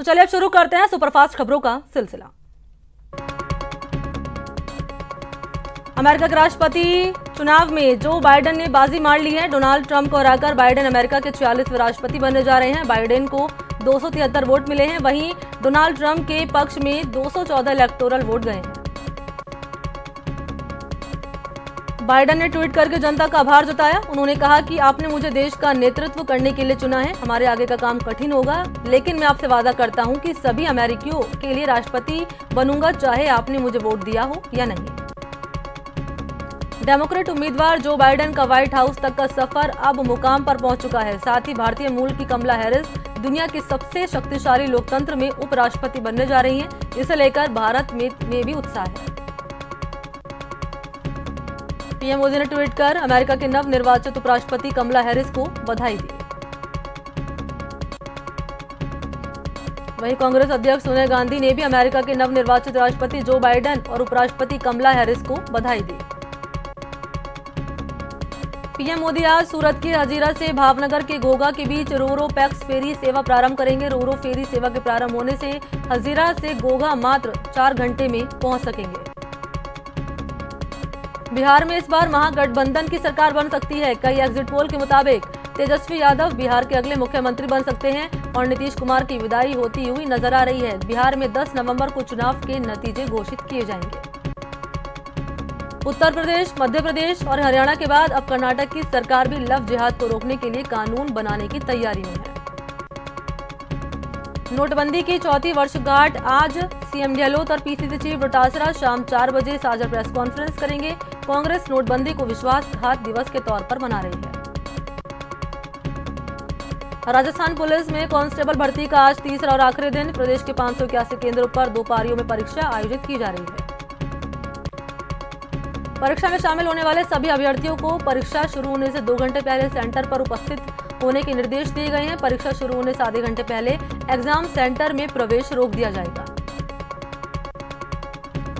तो चलिए अब शुरू करते हैं सुपरफास्ट खबरों का सिलसिला। अमेरिका के राष्ट्रपति चुनाव में जो बाइडेन ने बाजी मार ली है। डोनाल्ड ट्रंप को हराकर बाइडेन अमेरिका के 46वें राष्ट्रपति बनने जा रहे हैं। बाइडेन को 273 वोट मिले हैं, वहीं डोनाल्ड ट्रंप के पक्ष में 214 इलेक्टोरल वोट गए हैं। बाइडेन ने ट्वीट करके जनता का आभार जताया। उन्होंने कहा कि आपने मुझे देश का नेतृत्व करने के लिए चुना है। हमारे आगे का काम कठिन होगा, लेकिन मैं आपसे वादा करता हूं कि सभी अमेरिकियों के लिए राष्ट्रपति बनूंगा, चाहे आपने मुझे वोट दिया हो या नहीं। डेमोक्रेट उम्मीदवार जो बाइडेन का व्हाइट हाउस तक का सफर अब मुकाम पर पहुंच चुका है। साथ ही भारतीय मूल की कमला हैरिस दुनिया के सबसे शक्तिशाली लोकतंत्र में उपराष्ट्रपति बनने जा रही हैं। इसे लेकर भारत में भी उत्साह है। पीएम मोदी ने ट्वीट कर अमेरिका के नव निर्वाचित उपराष्ट्रपति कमला हैरिस को बधाई दी। वहीं कांग्रेस अध्यक्ष सोनिया गांधी ने भी अमेरिका के नव निर्वाचित राष्ट्रपति जो बाइडेन और उपराष्ट्रपति कमला हैरिस को बधाई दी। पीएम मोदी आज सूरत के हजीरा से भावनगर के घोघा के बीच रोरो पैक्स फेरी सेवा प्रारंभ करेंगे। रोरो फेरी सेवा के प्रारंभ होने से हजीरा से घोघा मात्र 4 घंटे में पहुंच सकेंगे। बिहार में इस बार महागठबंधन की सरकार बन सकती है। कई एग्जिट पोल के मुताबिक तेजस्वी यादव बिहार के अगले मुख्यमंत्री बन सकते हैं और नीतीश कुमार की विदाई होती हुई नजर आ रही है। बिहार में 10 नवंबर को चुनाव के नतीजे घोषित किए जाएंगे। उत्तर प्रदेश, मध्य प्रदेश और हरियाणा के बाद अब कर्नाटक की सरकार भी लव जिहाद को रोकने के लिए कानून बनाने की तैयारी में है। नोटबंदी की 4वीं वर्षगांठ आज सीएम गहलोत और पीसीसी चीफ डोटासरा शाम 4 बजे साझा प्रेस कॉन्फ्रेंस करेंगे। कांग्रेस नोटबंदी को विश्वासघात दिवस के तौर पर मना रही है। राजस्थान पुलिस में कांस्टेबल भर्ती का आज तीसरा और आखिरी दिन। प्रदेश के 581 केंद्रों पर 2 पारियों में परीक्षा आयोजित की जा रही है। परीक्षा में शामिल होने वाले सभी अभ्यर्थियों को परीक्षा शुरू होने से 2 घंटे पहले सेंटर पर उपस्थित होने के निर्देश दिए गए हैं। परीक्षा शुरू होने से आधे घंटे पहले एग्जाम सेंटर में प्रवेश रोक दिया जाएगा।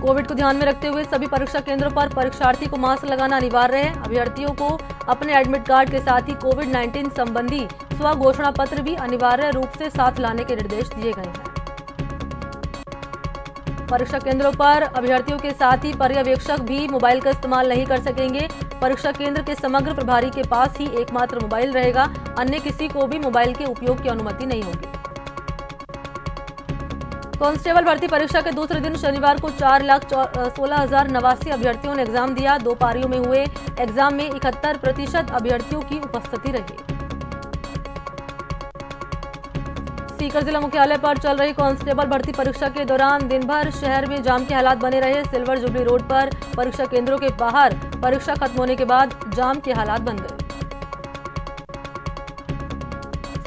कोविड को ध्यान में रखते हुए सभी परीक्षा केंद्रों पर परीक्षार्थी को मास्क लगाना अनिवार्य है। अभ्यर्थियों को अपने एडमिट कार्ड के साथ ही कोविड-19 संबंधी स्वघोषणा पत्र भी अनिवार्य रूप से साथ लाने के निर्देश दिए गए हैं। परीक्षा केंद्रों पर अभ्यर्थियों के साथ ही पर्यवेक्षक भी मोबाइल का इस्तेमाल नहीं कर सकेंगे। परीक्षा केंद्र के समग्र प्रभारी के पास ही एकमात्र मोबाइल रहेगा। अन्य किसी को भी मोबाइल के उपयोग की अनुमति नहीं होगी। कांस्टेबल भर्ती परीक्षा के दूसरे दिन शनिवार को 4,16,089 अभ्यर्थियों ने एग्जाम दिया। 2 पारियों में हुए एग्जाम में 71% अभ्यर्थियों की उपस्थिति रही। सीकर जिला मुख्यालय पर चल रही कांस्टेबल भर्ती परीक्षा के दौरान दिन भर शहर में जाम के हालात बने रहे। सिल्वर जुबली रोड पर परीक्षा केंद्रों के बाहर परीक्षा खत्म होने के बाद जाम के हालात बन गए।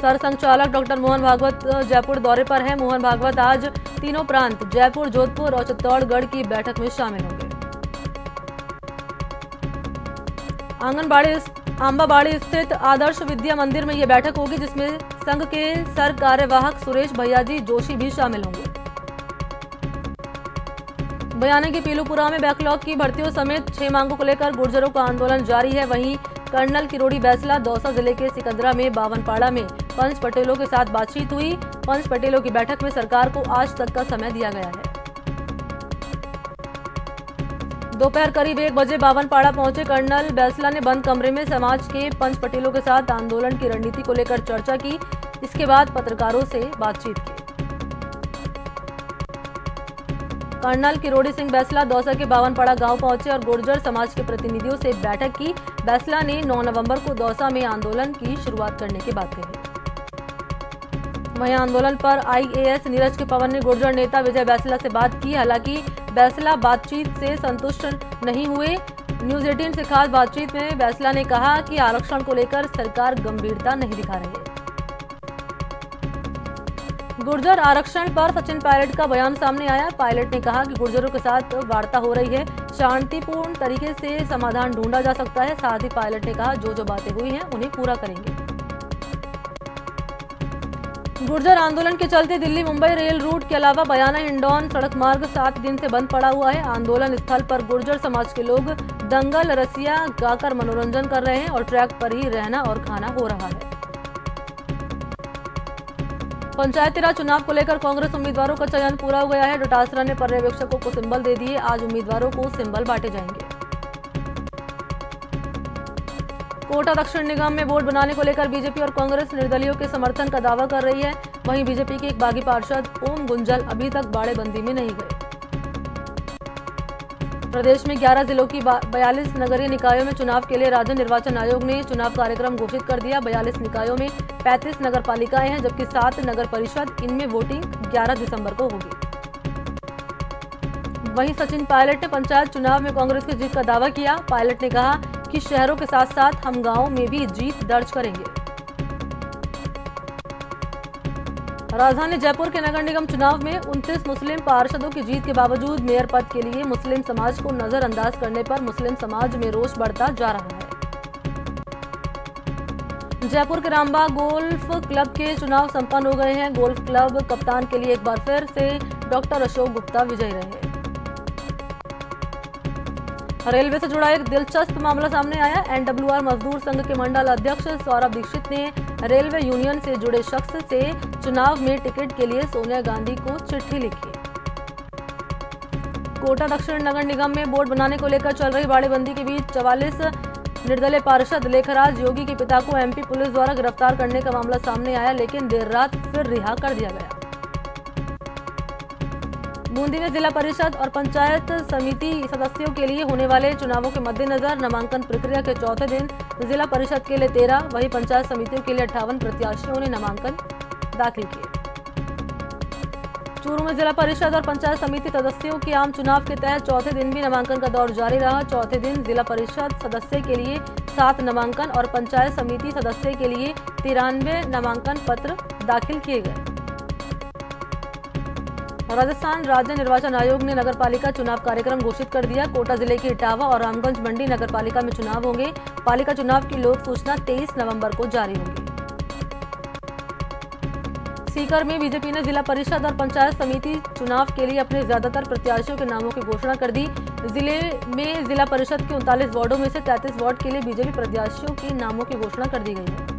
सरसंघचालक डॉक्टर मोहन भागवत जयपुर दौरे पर हैं। मोहन भागवत आज तीनों प्रांत जयपुर, जोधपुर और चित्तौड़गढ़ की बैठक में शामिल होंगे। आंबाबाड़ी स्थित आदर्श विद्या मंदिर में यह बैठक होगी, जिसमें संघ के सर कार्यवाहक सुरेश भैयाजी जोशी भी शामिल होंगे। बयाना के पीलूपुरा में बैकलॉग की भर्तियों समेत 6 मांगों को लेकर गुर्जरों का आंदोलन जारी है। वहीं कर्नल किरोड़ी बैसला, दौसा जिले के सिकंदरा में बावनपाड़ा में पंच पटेलों के साथ बातचीत हुई। पंच पटेलों की बैठक में सरकार को आज तक का समय दिया गया है। दोपहर करीब 1 बजे बावनपाड़ा पहुंचे कर्नल बैसला ने बंद कमरे में समाज के पंच पटेलों के साथ आंदोलन की रणनीति को लेकर चर्चा की। इसके बाद पत्रकारों से बातचीत की। कर्नल किरोड़ी सिंह बैसला दौसा के बावनपाड़ा गांव पहुंचे और गुर्जर समाज के प्रतिनिधियों से बैठक की। बैसला ने 9 नवंबर को दौसा में आंदोलन की शुरुआत करने की बात कही। वहीं आंदोलन पर आईएएस नीरज के पवन ने गुर्जर नेता विजय बैसला से बात की। हालांकि बैसला बातचीत से संतुष्ट नहीं हुए। न्यूज 18 से खास बातचीत में बैसला ने कहा कि आरक्षण को लेकर सरकार गंभीरता नहीं दिखा रही है। गुर्जर आरक्षण पर सचिन पायलट का बयान सामने आया। पायलट ने कहा कि गुर्जरों के साथ वार्ता हो रही है, शांतिपूर्ण तरीके से समाधान ढूंढा जा सकता है। साथ ही पायलट ने कहा जो बातें हुई हैं उन्हें पूरा करेंगे। गुर्जर आंदोलन के चलते दिल्ली मुंबई रेल रूट के अलावा बयाना हिंडौन सड़क मार्ग 7 दिन से बंद पड़ा हुआ है। आंदोलन स्थल पर गुर्जर समाज के लोग दंगल रसिया गाकर मनोरंजन कर रहे हैं और ट्रैक पर ही रहना और खाना हो रहा है। पंचायती राज चुनाव को लेकर कांग्रेस उम्मीदवारों का चयन पूरा हो गया है। डोटासरा ने पर्यवेक्षकों को सिंबल दे दिए। आज उम्मीदवारों को सिंबल बांटे जाएंगे। कोटा दक्षिण निगम में बोर्ड बनाने को लेकर बीजेपी और कांग्रेस निर्दलीयों के समर्थन का दावा कर रही है। वहीं बीजेपी के एक बागी पार्षद ओम गुंजल अभी तक बाड़ेबंदी में नहीं गए। प्रदेश में 11 जिलों की 42 नगरीय निकायों में चुनाव के लिए राज्य निर्वाचन आयोग ने चुनाव कार्यक्रम घोषित कर दिया। 42 निकायों में 35 नगर पालिकाएं हैं, जबकि 7 नगर परिषद। इनमें वोटिंग 11 दिसंबर को होगी। वहीं सचिन पायलट ने पंचायत चुनाव में कांग्रेस की जीत का दावा किया। पायलट ने कहा कि शहरों के साथ साथ हम गांवों में भी जीत दर्ज करेंगे। राजधानी जयपुर के नगर निगम चुनाव में 29 मुस्लिम पार्षदों की जीत के बावजूद मेयर पद के लिए मुस्लिम समाज को नजरअंदाज करने पर मुस्लिम समाज में रोष बढ़ता जा रहा है। जयपुर के रामबाग गोल्फ क्लब के चुनाव संपन्न हो गए हैं। गोल्फ क्लब कप्तान के लिए एक बार फिर से डॉक्टर अशोक गुप्ता विजयी रहे। रेलवे से जुड़ा एक दिलचस्प मामला सामने आया। NWR मजदूर संघ के मंडल अध्यक्ष सौरभ दीक्षित ने रेलवे यूनियन से जुड़े शख्स से चुनाव में टिकट के लिए सोनिया गांधी को चिट्ठी लिखी। कोटा दक्षिण नगर निगम में बोर्ड बनाने को लेकर चल रही बाड़ेबंदी के बीच 44 निर्दलीय पार्षद लेखराज योगी के पिता को MP पुलिस द्वारा गिरफ्तार करने का मामला सामने आया, लेकिन देर रात फिर रिहा कर दिया गया। बूंदी में जिला परिषद और पंचायत समिति सदस्यों के लिए होने वाले चुनावों के मद्देनजर नामांकन प्रक्रिया के चौथे दिन जिला परिषद के लिए 13, वहीं पंचायत समितियों के लिए 58 प्रत्याशियों ने नामांकन दाखिल किए। चूरू में जिला परिषद और पंचायत समिति सदस्यों के आम चुनाव के तहत चौथे दिन भी नामांकन का दौर जारी रहा। चौथे दिन जिला परिषद सदस्य के लिए 7 नामांकन और पंचायत समिति सदस्य के लिए 93 नामांकन पत्र दाखिल किए गए। राजस्थान राज्य निर्वाचन आयोग ने नगरपालिका चुनाव कार्यक्रम घोषित कर दिया। कोटा जिले की इटावा और रामगंज मंडी नगरपालिका में चुनाव होंगे। पालिका चुनाव की लोक सूचना 23 नवंबर को जारी होगी। सीकर में बीजेपी ने जिला परिषद और पंचायत समिति चुनाव के लिए अपने ज्यादातर प्रत्याशियों के नामों की घोषणा कर दी। जिले में जिला परिषद के 39 वार्डों में से 33 वार्ड के लिए बीजेपी प्रत्याशियों के नामों की घोषणा कर दी गई है।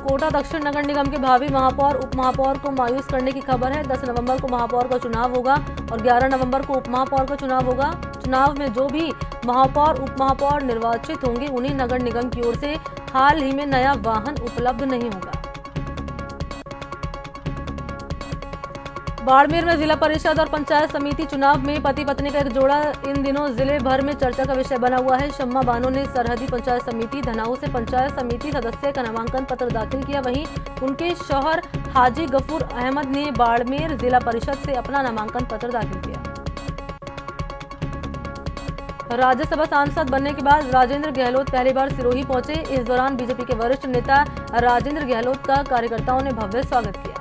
कोटा दक्षिण नगर निगम के भावी महापौर उप महापौर को मायूस करने की खबर है। 10 नवंबर को महापौर का चुनाव होगा और 11 नवंबर को उप महापौर का चुनाव होगा। चुनाव में जो भी महापौर उप महापौर निर्वाचित होंगे उन्हें नगर निगम की ओर से हाल ही में नया वाहन उपलब्ध नहीं होगा। बाड़मेर में जिला परिषद और पंचायत समिति चुनाव में पति पत्नी का एक जोड़ा इन दिनों जिले भर में चर्चा का विषय बना हुआ है। शम्मा बानो ने सरहदी पंचायत समिति धनाऊ से पंचायत समिति सदस्य का नामांकन पत्र दाखिल किया। वहीं उनके शौहर हाजी गफूर अहमद ने बाड़मेर जिला परिषद से अपना नामांकन पत्र दाखिल किया। राज्यसभा सांसद बनने के बाद राजेंद्र गहलोत पहली बार सिरोही पहुंचे। इस दौरान बीजेपी के वरिष्ठ नेता राजेंद्र गहलोत का कार्यकर्ताओं ने भव्य स्वागत किया।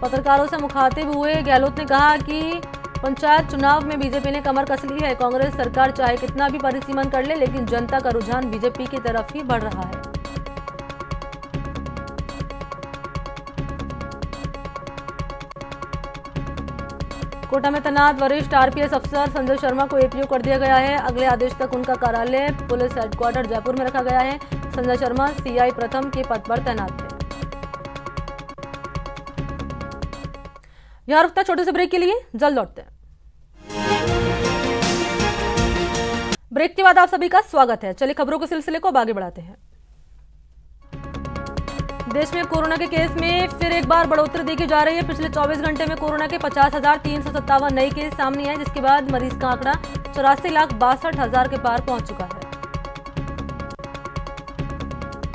पत्रकारों से मुखातिब हुए गहलोत ने कहा कि पंचायत चुनाव में बीजेपी ने कमर कस ली है। कांग्रेस सरकार चाहे कितना भी परिसीमन कर ले, लेकिन जनता का रुझान बीजेपी की तरफ ही बढ़ रहा है। कोटा में तैनात वरिष्ठ RPS अफसर संजय शर्मा को APO कर दिया गया है। अगले आदेश तक उनका कार्यालय पुलिस हेडक्वार्टर जयपुर में रखा गया है। संजय शर्मा CI प्रथम के पद पर तैनात थे। यहाँ रुकता छोटे से ब्रेक के लिए, जल्द लौटते हैं। ब्रेक के बाद आप सभी का स्वागत है। चलिए खबरों के सिलसिले को आगे बढ़ाते हैं। देश में कोरोना के केस में फिर एक बार बढ़ोतरी देखी जा रही है। पिछले 24 घंटे में कोरोना के 50,357 नए केस सामने आए, जिसके बाद मरीज का आंकड़ा 84,62,000 के पार पहुंच चुका है।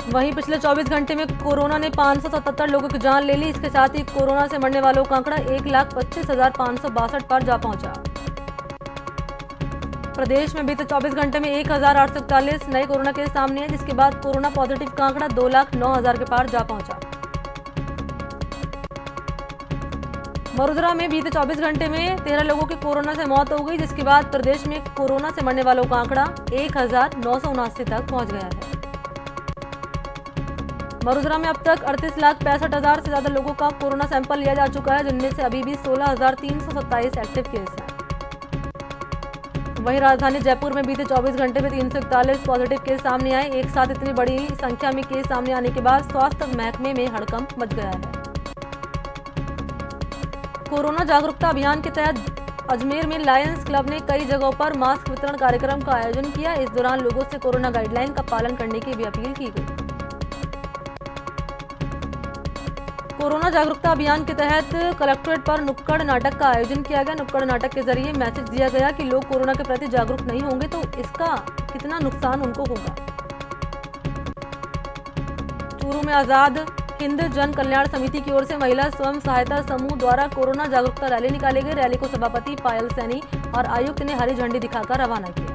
वहीं पिछले 24 घंटे में कोरोना ने 577 लोगों की जान ले ली। इसके साथ ही कोरोना से मरने वालों का आंकड़ा 1,25,562 पर जा पहुंचा। प्रदेश में बीते 24 घंटे में 1,841 नए कोरोना केस सामने हैं, जिसके बाद कोरोना पॉजिटिव का आंकड़ा 2,09,000 के पार जा पहुंचा। वडोदरा में बीते 24 घंटे में 13 लोगों की कोरोना से मौत हो गई, जिसके बाद प्रदेश में कोरोना से मरने वालों का आंकड़ा 1,979 तक पहुंच गया है। वडोदरा में अब तक 38,65,000 से ज्यादा लोगों का कोरोना सैंपल लिया जा चुका है, जिनमें से अभी भी 16,327 एक्टिव केस हैं। वहीं राजधानी जयपुर में बीते 24 घंटे में 341 पॉजिटिव केस सामने आए। एक साथ इतनी बड़ी संख्या में केस सामने आने के बाद स्वास्थ्य महकमे में हड़कंप मच गया है। कोरोना जागरूकता अभियान के तहत अजमेर में लायंस क्लब ने कई जगहों पर मास्क वितरण कार्यक्रम का आयोजन किया। इस दौरान लोगों से कोरोना गाइडलाइन का पालन करने की भी अपील की गई। कोरोना जागरूकता अभियान के तहत कलेक्ट्रेट पर नुक्कड़ नाटक का आयोजन किया गया। नुक्कड़ नाटक के जरिए मैसेज दिया गया कि लोग कोरोना के प्रति जागरूक नहीं होंगे तो इसका कितना नुकसान उनको होगा। चूरू में आजाद हिंद जन कल्याण समिति की ओर से महिला स्वयं सहायता समूह द्वारा कोरोना जागरूकता रैली निकाली गई। रैली को सभापति पायल सैनी और आयुक्त ने हरी झंडी दिखाकर रवाना किया।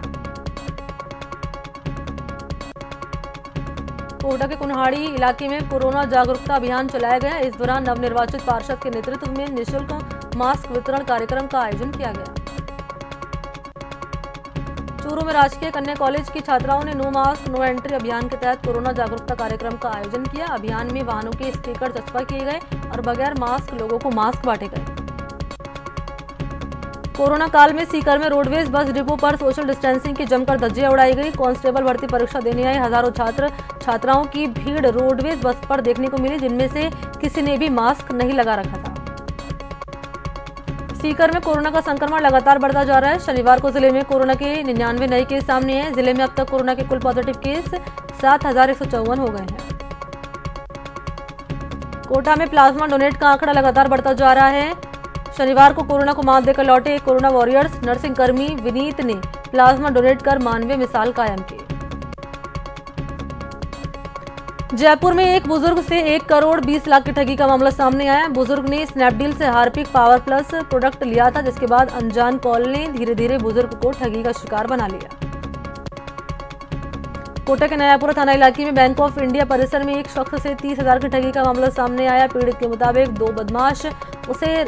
कोटा के कुन्हाड़ी इलाके में कोरोना जागरूकता अभियान चलाया गया। इस दौरान नवनिर्वाचित पार्षद के नेतृत्व में निःशुल्क मास्क वितरण कार्यक्रम का आयोजन किया गया। चूरू में राजकीय कन्या कॉलेज की छात्राओं ने नो मास्क नो एंट्री अभियान के तहत कोरोना जागरूकता कार्यक्रम का आयोजन किया। अभियान में वाहनों के स्टिकर चस्पा किए गए और बगैर मास्क लोगों को मास्क बांटे गए। कोरोना काल में सीकर में रोडवेज बस डिपो पर सोशल डिस्टेंसिंग की जमकर धज्जियां उड़ाई गई। कांस्टेबल भर्ती परीक्षा देने आए हजारों छात्र छात्राओं की भीड़ रोडवेज बस पर देखने को मिली, जिनमें से किसी ने भी मास्क नहीं लगा रखा था। सीकर में कोरोना का संक्रमण लगातार बढ़ता जा रहा है। शनिवार को जिले में कोरोना के 99 नए केस सामने आए। जिले में अब तक कोरोना के कुल पॉजिटिव केस 7154 हो गए हैं। कोटा में प्लाज्मा डोनेट का आंकड़ा लगातार बढ़ता जा रहा है। शनिवार को कोरोना को मात देकर लौटे कोरोना वॉरियर्स नर्सिंग कर्मी विनीत ने प्लाज्मा डोनेट कर मानवीय मिसाल कायम की। जयपुर में एक बुजुर्ग से 1 करोड़ 20 लाख की ठगी का मामला सामने आया। बुजुर्ग ने स्नैपडील से हार्पिक पावर प्लस प्रोडक्ट लिया था, जिसके बाद अनजान कॉल ने धीरे धीरे बुजुर्ग को ठगी का शिकार बना लिया। कोटा के नयापुरा थाना इलाके में बैंक ऑफ इंडिया परिसर में एक शख्स से 30,000 की ठगी का मामला सामने आया। पीड़ित के मुताबिक 2 बदमाश उसे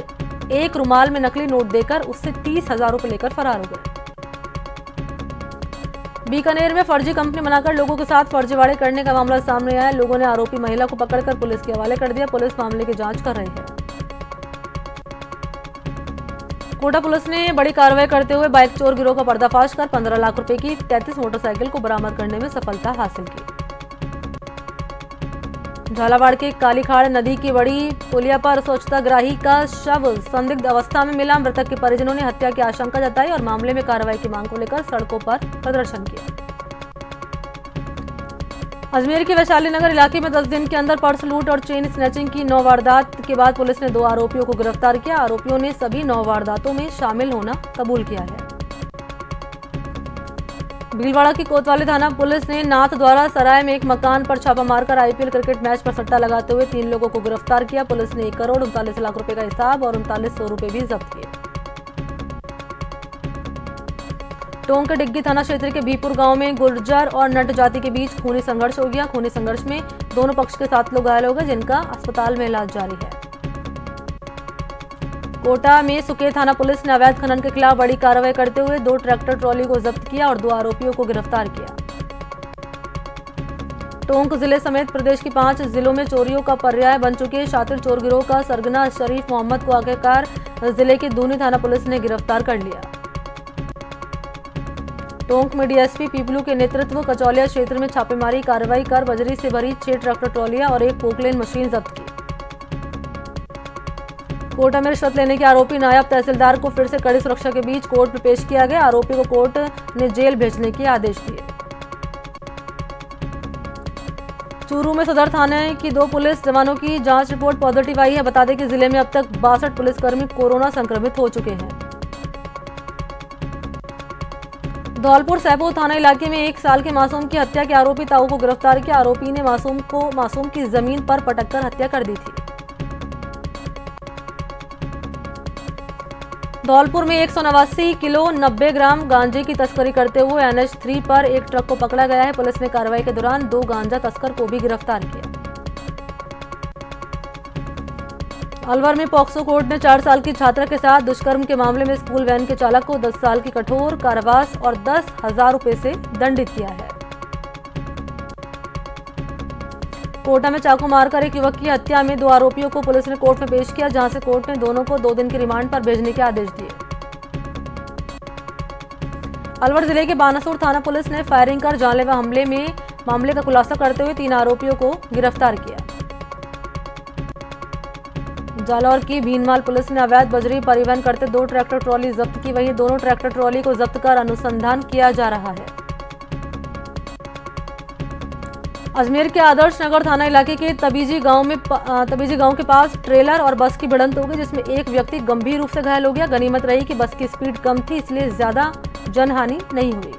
एक रुमाल में नकली नोट देकर उससे 30,000 रुपए लेकर फरार हो गए। बीकानेर में फर्जी कंपनी बनाकर लोगों के साथ फर्जीवाड़े करने का मामला सामने आया। लोगों ने आरोपी महिला को पकड़कर पुलिस के हवाले कर दिया। पुलिस मामले की जांच कर रही है। कोटा पुलिस ने बड़ी कार्रवाई करते हुए बाइक चोर गिरोह का पर्दाफाश कर 15 लाख रुपए की 33 मोटरसाइकिल को बरामद करने में सफलता हासिल की। झालावाड़ के कालीखाड़ नदी की बड़ी पुलिया पर स्वच्छताग्राही का शव संदिग्ध अवस्था में मिला। मृतक के परिजनों ने हत्या की आशंका जताई और मामले में कार्रवाई की मांग को लेकर सड़कों पर प्रदर्शन किया। अजमेर के वैशाली नगर इलाके में 10 दिन के अंदर पर्स लूट और चेन स्नैचिंग की 9 वारदात के बाद पुलिस ने 2 आरोपियों को गिरफ्तार किया। आरोपियों ने सभी 9 वारदातों में शामिल होना कबूल किया है। भीलवाड़ा की कोतवाली थाना पुलिस ने नाथ द्वारा सराय में एक मकान पर छापा मारकर आईपीएल क्रिकेट मैच पर सट्टा लगाते हुए 3 लोगों को गिरफ्तार किया। पुलिस ने 1 करोड़ 39 लाख रुपए का हिसाब और 3900 रुपए भी जब्त किए। टोंक के डिग्गी थाना क्षेत्र के भीपुर गांव में गुर्जर और नट जाति के बीच खूनी संघर्ष हो गया। खूनी संघर्ष में दोनों पक्ष के 7 लोग घायल हो गए, जिनका अस्पताल में इलाज जारी है। कोटा में सुके थाना पुलिस ने अवैध खनन के खिलाफ बड़ी कार्रवाई करते हुए 2 ट्रैक्टर ट्रॉली को जब्त किया और 2 आरोपियों को गिरफ्तार किया। टोंक जिले समेत प्रदेश के 5 जिलों में चोरियों का पर्याय बन चुके शातिर चोर गिरोह का सरगना शरीफ मोहम्मद को आखिरकार जिले के दूनी थाना पुलिस ने गिरफ्तार कर लिया। टोंक में डीएसपी पीपलू के नेतृत्व कचौलिया क्षेत्र में छापेमारी कार्रवाई कर बजरी से भरी 6 ट्रैक्टर ट्रॉलियां और 1 पोकलेन मशीन जब्त की। कोटा में रिश्वत लेने के आरोपी नायब तहसीलदार को फिर से कड़ी सुरक्षा के बीच कोर्ट में पेश किया गया। आरोपी को कोर्ट ने जेल भेजने के आदेश दिए। चूरू में सदर थाने की 2 पुलिस जवानों की जांच रिपोर्ट पॉजिटिव आई है। बता दें कि जिले में अब तक 62 पुलिसकर्मी कोरोना संक्रमित हो चुके हैं। धौलपुर सैपुर थाना इलाके में 1 साल के मासूम की हत्या के आरोपी ताऊ को गिरफ्तार किया। आरोपी ने मासूम की जमीन पर पटककर हत्या कर दी थी। धौलपुर में 189 किलो 90 ग्राम गांजे की तस्करी करते हुए NH3 पर एक ट्रक को पकड़ा गया है। पुलिस ने कार्रवाई के दौरान 2 गांजा तस्कर को भी गिरफ्तार किया। अलवर में पॉक्सो कोर्ट ने 4 साल की छात्रा के साथ दुष्कर्म के मामले में स्कूल वैन के चालक को 10 साल की कठोर कारावास और 10,000 रुपए से दंडित किया है। कोटा में चाकू मारकर एक युवक की हत्या में 2 आरोपियों को पुलिस ने कोर्ट में पेश किया, जहां से कोर्ट ने दोनों को 2 दिन के रिमांड पर भेजने के आदेश दिए। अलवर जिले के बानासुर थाना पुलिस ने फायरिंग कर जानलेवा हमले में मामले का खुलासा करते हुए 3 आरोपियों को गिरफ्तार किया। जालौर की भीनमाल पुलिस ने अवैध बजरी परिवहन करते 2 ट्रैक्टर ट्रॉली जब्त की। वहीं दोनों ट्रैक्टर ट्रॉली को जब्त कर अनुसंधान किया जा रहा है। अजमेर के आदर्श नगर थाना इलाके के तबीजी गांव के पास ट्रेलर और बस की भिड़ंत हो गई, जिसमें एक व्यक्ति गंभीर रूप से घायल हो गया। गनीमत रही कि बस की स्पीड कम थी, इसलिए ज्यादा जनहानि नहीं हुई।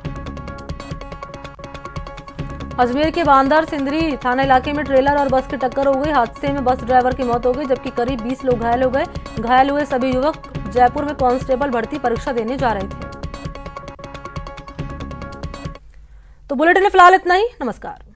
अजमेर के बांदर सिंदरी थाना इलाके में ट्रेलर और बस की टक्कर हो गई। हादसे में बस ड्राइवर की मौत हो गई, जबकि करीब 20 लोग घायल हो गए। घायल हुए सभी युवक जयपुर में कांस्टेबल भर्ती परीक्षा देने जा रहे थे। तो बुलेटिन में फिलहाल इतना ही। नमस्कार।